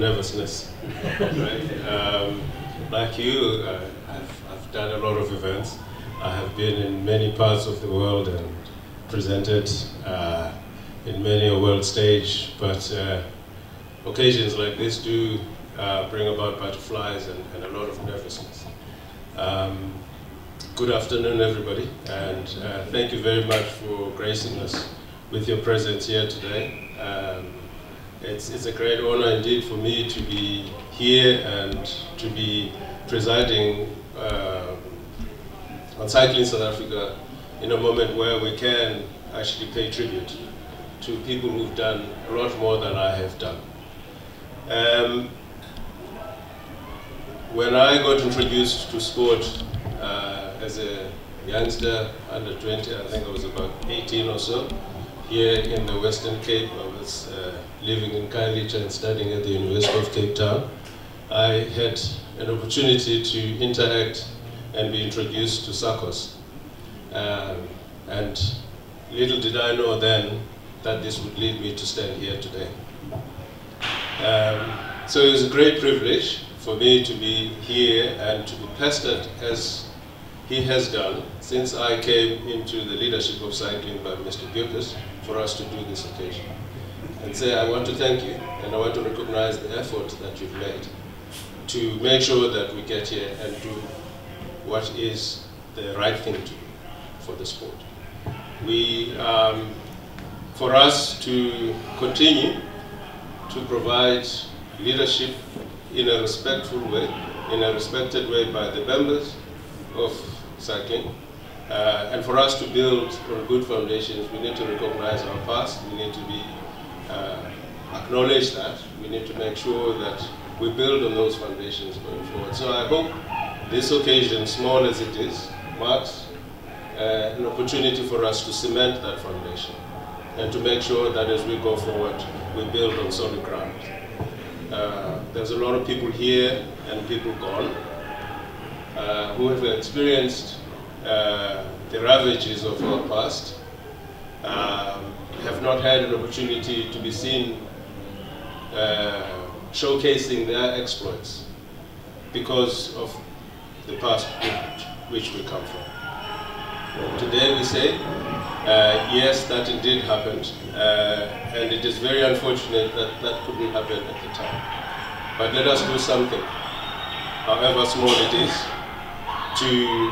nervousness. Right? Like you, I've done a lot of events. I have been in many parts of the world and presented in many a world stage, but occasions like this do bring about butterflies and a lot of nervousness. Good afternoon, everybody, and thank you very much for gracing us with your presence here today. It's a great honor indeed for me to be here and to be presiding on Cycling South Africa in a moment where we can actually pay tribute to people who've done a lot more than I have done. When I got introduced to sport as a youngster, under 20, I think I was about 18 or so, here in the Western Cape. I was living in Khayelitsha and studying at the University of Cape Town. I had an opportunity to interact and be introduced to SACOS. And little did I know then that this would lead me to stand here today. So it was a great privilege for me to be here and to be pestered as he has done since I came into the leadership of cycling by Mr. Bukes for us to do this occasion. And say, I want to thank you and I want to recognize the effort that you've made to make sure that we get here and do what is the right thing to do for the sport. For us to continue to provide leadership in a respectful way, in a respected way by the members of cycling, and for us to build on good foundations, we need to recognize our past, we need to be acknowledge that, we need to make sure that we build on those foundations going forward. So I hope this occasion, small as it is, marks an opportunity for us to cement that foundation and to make sure that as we go forward, we build on solid ground. There's a lot of people here and people gone who have experienced the ravages of our past, have not had an opportunity to be seen showcasing their exploits because of the past which we come from. Today we say, yes, that indeed happened, and it is very unfortunate that that couldn't happen at the time. But let us do something, however small it is, to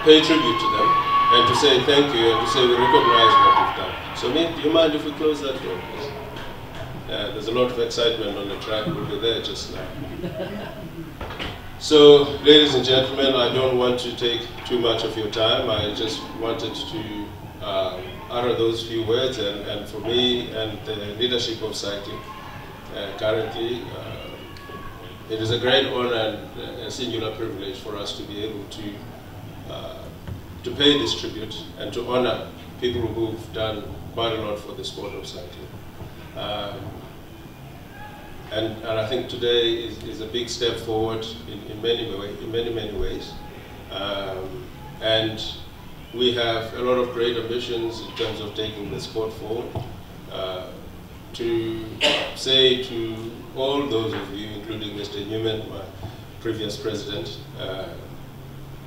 pay tribute to them, and to say thank you, and to say we recognize what you've done. So do you mind if we close that door, please? There's a lot of excitement on the track, we'll be there just now. So, ladies and gentlemen, I don't want to take too much of your time. I just wanted to utter those few words, and for me and the leadership of cycling currently, it is a great honor and a singular privilege for us to be able to pay this tribute and to honor people who've done quite a lot for the sport of cycling. And I think today is a big step forward in many ways. And we have a lot of great ambitions in terms of taking the sport forward. To say to all those of you, including Mr. Newman, my previous president,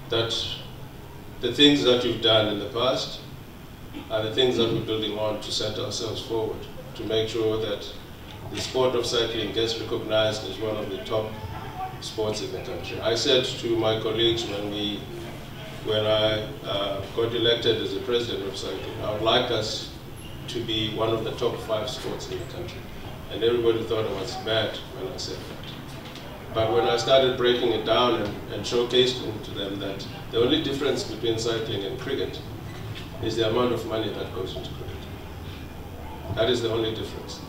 that the things that you've done in the past are the things that we're building on to set ourselves forward, to make sure that the sport of cycling gets recognized as one of the top sports in the country. I said to my colleagues when I got elected as the president of cycling, I would like us to be one of the top 5 sports in the country. And everybody thought I was mad when I said that. But when I started breaking it down and showcasing to them that the only difference between cycling and cricket is the amount of money that goes into cricket. That is the only difference.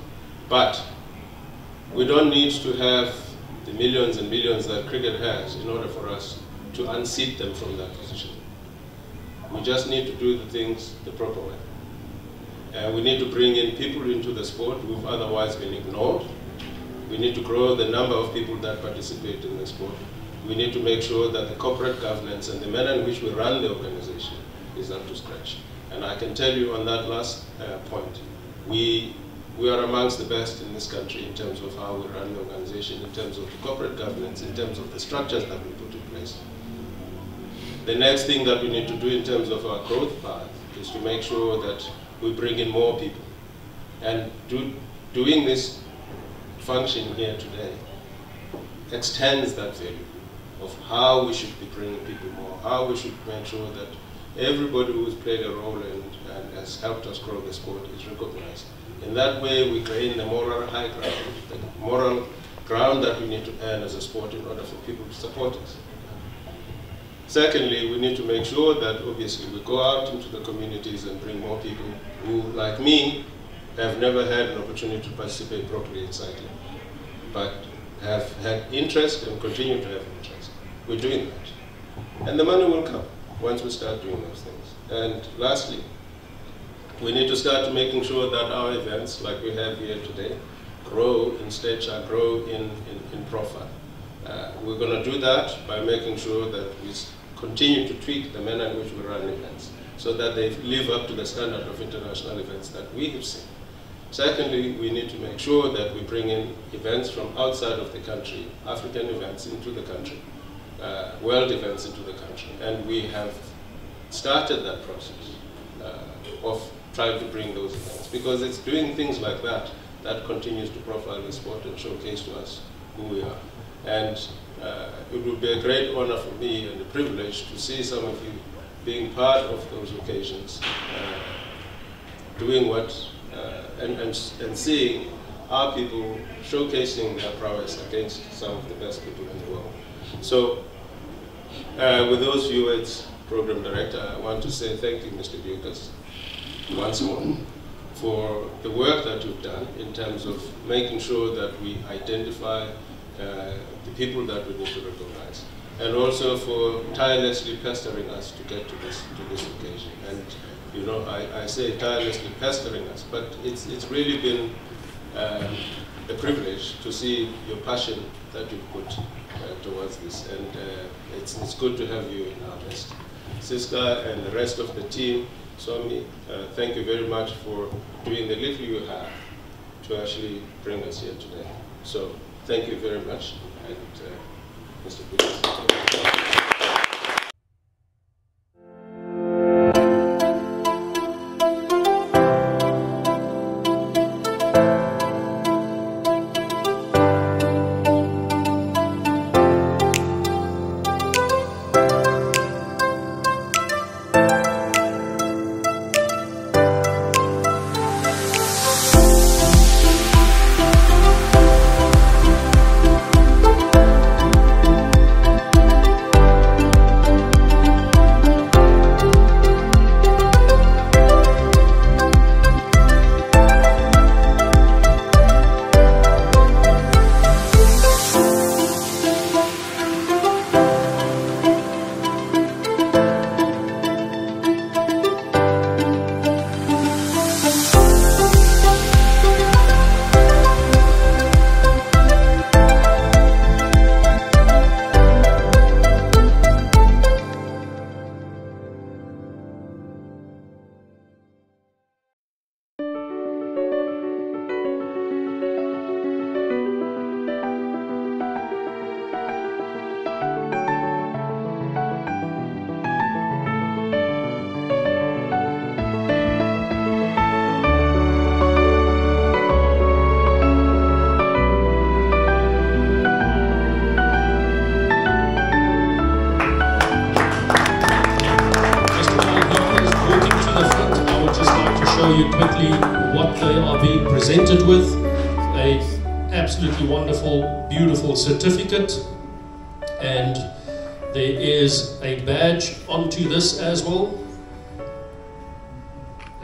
But we don't need to have the millions and millions that cricket has in order for us to unseat them from that position. We just need to do the things the proper way. We need to bring in people into the sport who've otherwise been ignored. We need to grow the number of people that participate in the sport. We need to make sure that the corporate governance and the manner in which we run the organization is up to scratch. And I can tell you on that last point, we we are amongst the best in this country in terms of how we run the organization, in terms of the corporate governance, in terms of the structures that we put in place. The next thing that we need to do in terms of our growth path is to make sure that we bring in more people. And doing this function here today extends that value of how we should be bringing people more, how we should make sure that everybody who has played a role and has helped us grow the sport is recognized. In that way, we gain the moral high ground, the moral ground that we need to earn as a sport in order for people to support us. Secondly, we need to make sure that obviously we go out into the communities and bring more people who, like me, have never had an opportunity to participate properly in cycling, but have had interest and continue to have interest. We're doing that. And the money will come once we start doing those things. And lastly, we need to start making sure that our events, like we have here today, grow in stature, grow in profile. We're going to do that by making sure that we continue to tweak the manner in which we run events so that they live up to the standard of international events that we have seen. Secondly, we need to make sure that we bring in events from outside of the country, African events into the country, world events into the country. And we have started that process of trying to bring those events, because it's doing things like that that continues to profile the sport and showcase to us who we are. And it would be a great honor for me and a privilege to see some of you being part of those occasions, doing what, and seeing our people showcasing their prowess against some of the best people in the world. So, with those few words, Program Director, I want to say thank you, Mr. Bukas, once more, for the work that you've done in terms of making sure that we identify the people that we need to recognize, and also for tirelessly pestering us to get to this occasion. And you know, I say tirelessly pestering us, but it's really been a privilege to see your passion that you put towards this, and it's good to have you in our midst. Siska and the rest of the team, Swami, thank you very much for doing the little you have to actually bring us here today. So thank you very much, and Mr. Bukas. Quickly what they are being presented with. A absolutely wonderful, beautiful certificate, and there is a badge onto this as well,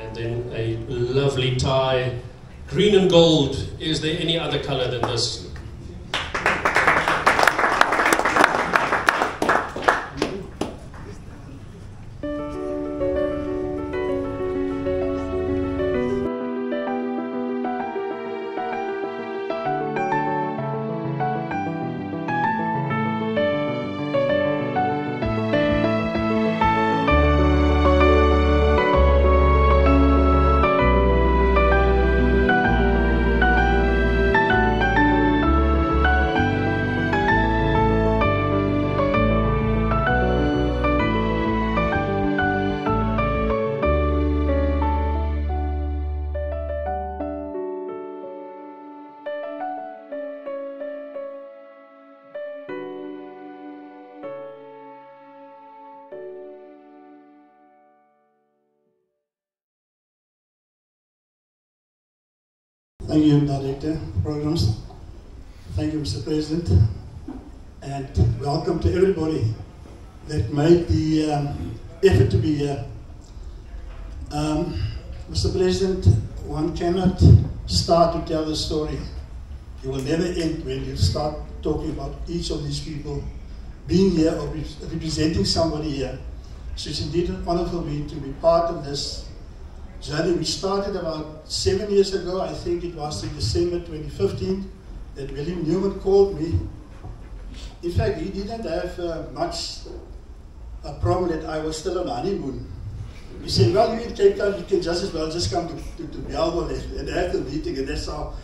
and then a lovely tie, green and gold. Is there any other color than this? Thank you, Director Programs. Thank you, Mr. President. And welcome to everybody that made the effort to be here. Mr. President, one cannot start to tell the story. It will never end when you start talking about each of these people being here or representing somebody here. So it's indeed an honor for me to be part of this journey. We started about 7 years ago. I think it was in December 2015 that William Newman called me. In fact, he didn't have much a problem that I was still on honeymoon. He said, well, you're in Cape Town, you can just as well just come to Belville and have the meeting, and that's how.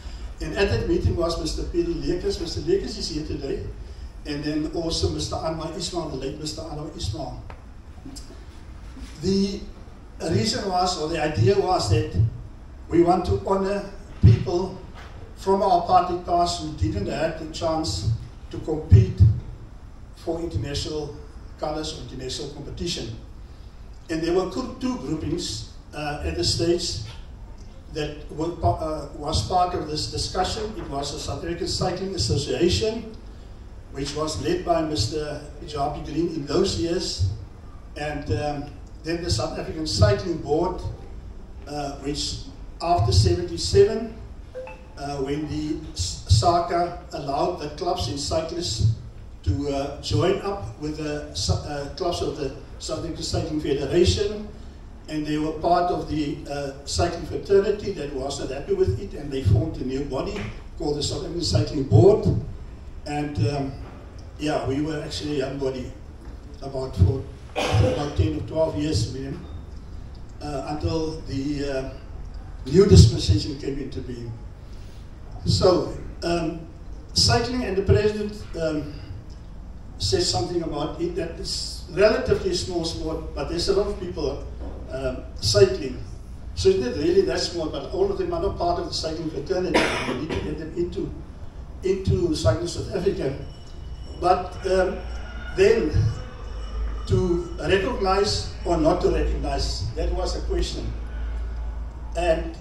And at that meeting was Mr. Peter Lekers. Mr. Lekers is here today. And then also Mr. Anwar Ismail, the late Mr. Anwar Ismail. The reason was, or the idea was that we want to honor people from our party past who didn't have the chance to compete for international colors or international competition. And there were two groupings at the stage that was part of this discussion. It was the South African Cycling Association, which was led by Mr. Jaapie Green in those years, and then the South African Cycling Board, which after '77, when the SACA allowed the clubs and cyclists to join up with the clubs of the South African Cycling Federation, and they were part of the cycling fraternity that was not happy with it, and they formed a new body called the South African Cycling Board. And yeah, we were actually a young body, about 10 or 12 years with him, until the new dispensation came into being. So, cycling, and the President says something about it, that it's relatively a small sport, but there's a lot of people cycling. So it's not really that small, but all of them are not part of the cycling fraternity. We need to get them into Cycling South Africa. But then to recognize or not to recognize, that was a question. And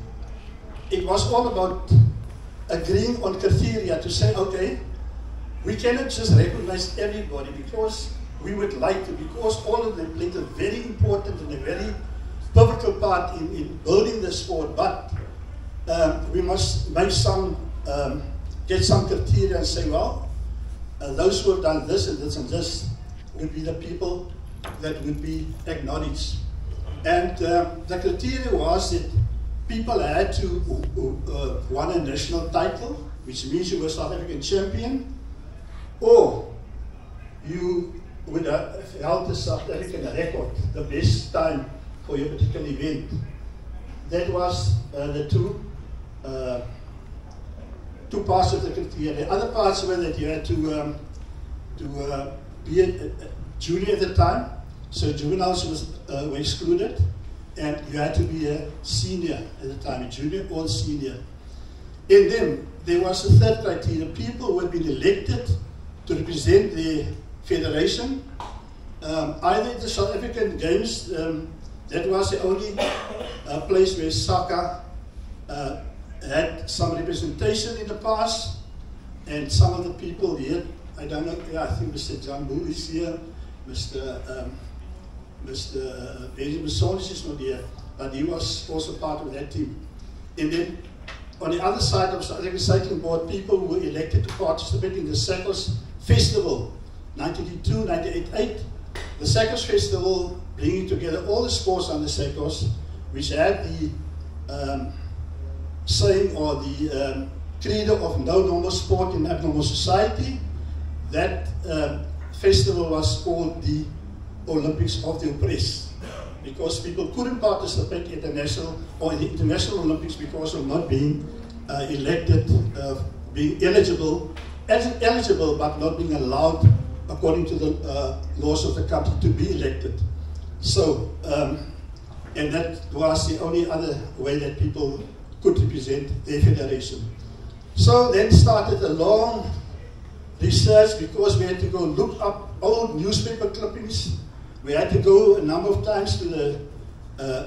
it was all about agreeing on criteria to say, okay, we cannot just recognize everybody because we would like to, because all of them played a very important and a very pivotal part in building the sport, but we must make some, get some criteria and say, well, those who have done this and this and this would be the people that would be acknowledged. And the criteria was that people had to won a national title, which means you were South African champion, or you would have held the South African record, the best time for your particular event. That was the two parts of the criteria. The other parts were that you had to be a junior at the time, so juveniles were excluded, and you had to be a senior at the time, a junior or a senior. And then there was a third criteria: people who had been elected to represent the federation, either in the South African Games. That was the only place where SACA had some representation in the past, and some of the people here, I don't know, yeah, I think Mr. John Bull is here, Mr. Benjamin Saunders is not here, but he was also part of that team. And then on the other side of the South African Cycling Board, people who were elected to participate in the Cycles Festival, 1982, 1988, the Cycles Festival, bringing together all the sports on the cycles, which had the saying or the credo of no normal sport in abnormal society. That festival was called the Olympics of the Oppressed, because people couldn't participate at the national or in the international Olympics because of not being elected, being eligible but not being allowed according to the laws of the country to be elected. So, and that was the only other way that people could represent their federation. So then started a long research, because we had to go look up old newspaper clippings. We had to go a number of times to the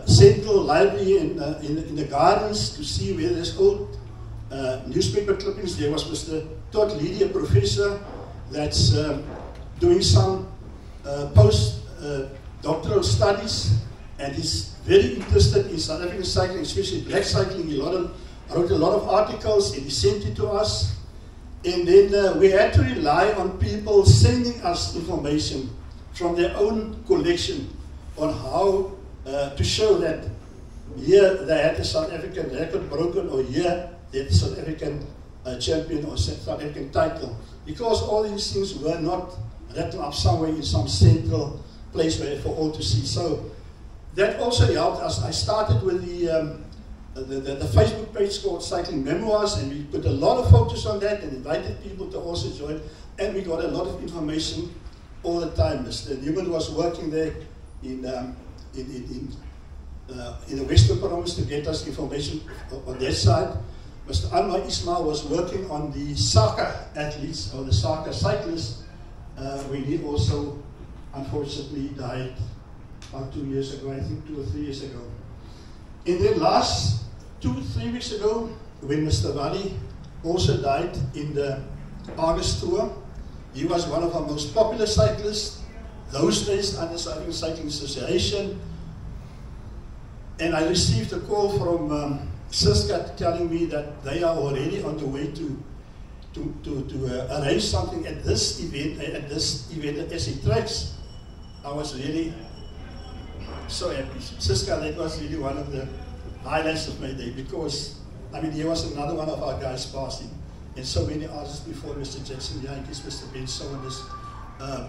central library in the gardens to see where there's old newspaper clippings. There was Mr. Todd Leedy, a professor that's doing some post-doctoral studies, and he's very interested in South African cycling, especially black cycling. He wrote a lot of articles and he sent it to us. And then we had to rely on people sending us information from their own collection on how to show that here they had the South African record broken, or here they had the South African champion or South African title. Because all these things were not written up somewhere in some central place where for all to see. So that also helped us. I started with the Facebook page called Cycling Memoirs, and we put a lot of focus on that and invited people to also join, and we got a lot of information all the time. Mr. Newman was working there in the Western Province to get us information on that side. Mr. Anwar Ismail was working on the soccer athletes, or the soccer cyclists, when he also unfortunately died about 2 years ago, I think 2 or 3 years ago. And then last 2-3 weeks ago, when Mr. Wally also died in the August tour, he was one of our most popular cyclists those days under South African Cycling Association. And I received a call from Siska telling me that they are already on the way to arrange something at this event at SA Tracks. I was really so happy. Siska, that was really one of the highlights of my day, because I mean, he was another one of our guys passing, and so many artists before Mr. Jackson Yankees, Mr. Ben Saunders, a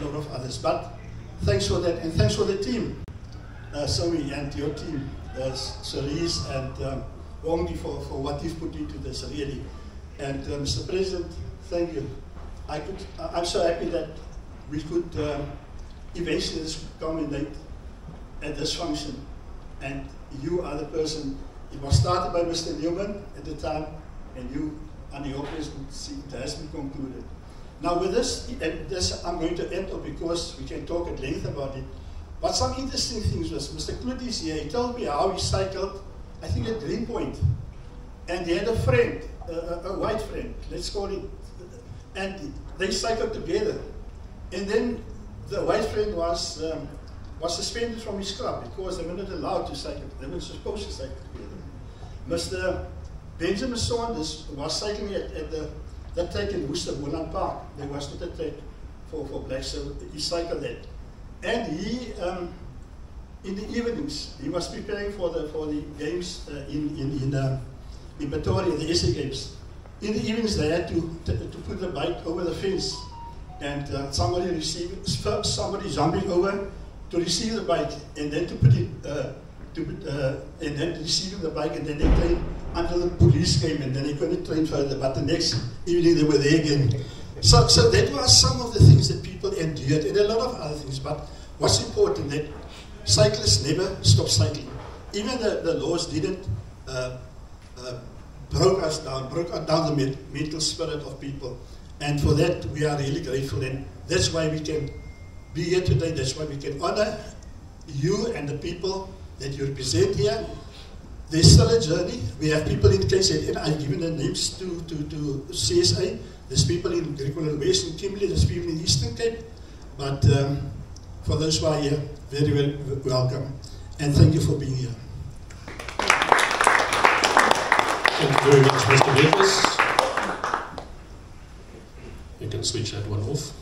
lot of others. But thanks for that, and thanks for the team, Zoe and your team, Cerise and Wongi for what you've put into this, really. And Mr. President, thank you. I'm so happy that we could eventually culminate at this function, and you are the person. It was started by Mr. Newman at the time, and you, under your presidency, it has been concluded. Now with this I'm going to end up, because we can talk at length about it. But some interesting things was, Mr. Kluti is here, he told me how he cycled, I think at Greenpoint, and he had a friend, a white friend, let's call it, and they cycled together. And then the white friend was suspended from his club because they were not allowed to cycle. They were supposed to cycle together. Mr. Benjamin Saunders was cycling at the track in Worcester, Moorland Park. There was not a track for blacks, so he cycled that. And he, in the evenings, he was preparing for the games in Pretoria, the SA Games. In the evenings, they had to put the bike over the fence, and somebody jumping over to receive the bike, and then to put it, and then receiving the bike, and then they trained until the police came, and then they couldn't train further. But the next evening they were there again. So that was some of the things that people endured, and a lot of other things. But what's important, that cyclists never stop cycling. Even the laws didn't broke down the mental spirit of people. And for that, we are really grateful. And that's why we can be here today. That's why we can honor you and the people that you represent here. There's still a journey. We have people in KZN. I've given the names to CSA. There's people in Griqualand West and Kimberley. There's people in Eastern Cape. But for those who are here, very, very welcome. And thank you for being here. Thank you very much, Mr. Davis. You can switch that one off.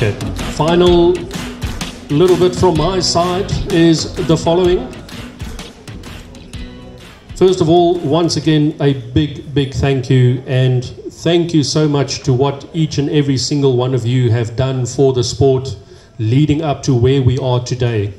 Okay, final little bit from my side is the following. First of all, once again, a big thank you, and thank you so much to what each and every single one of you have done for the sport leading up to where we are today.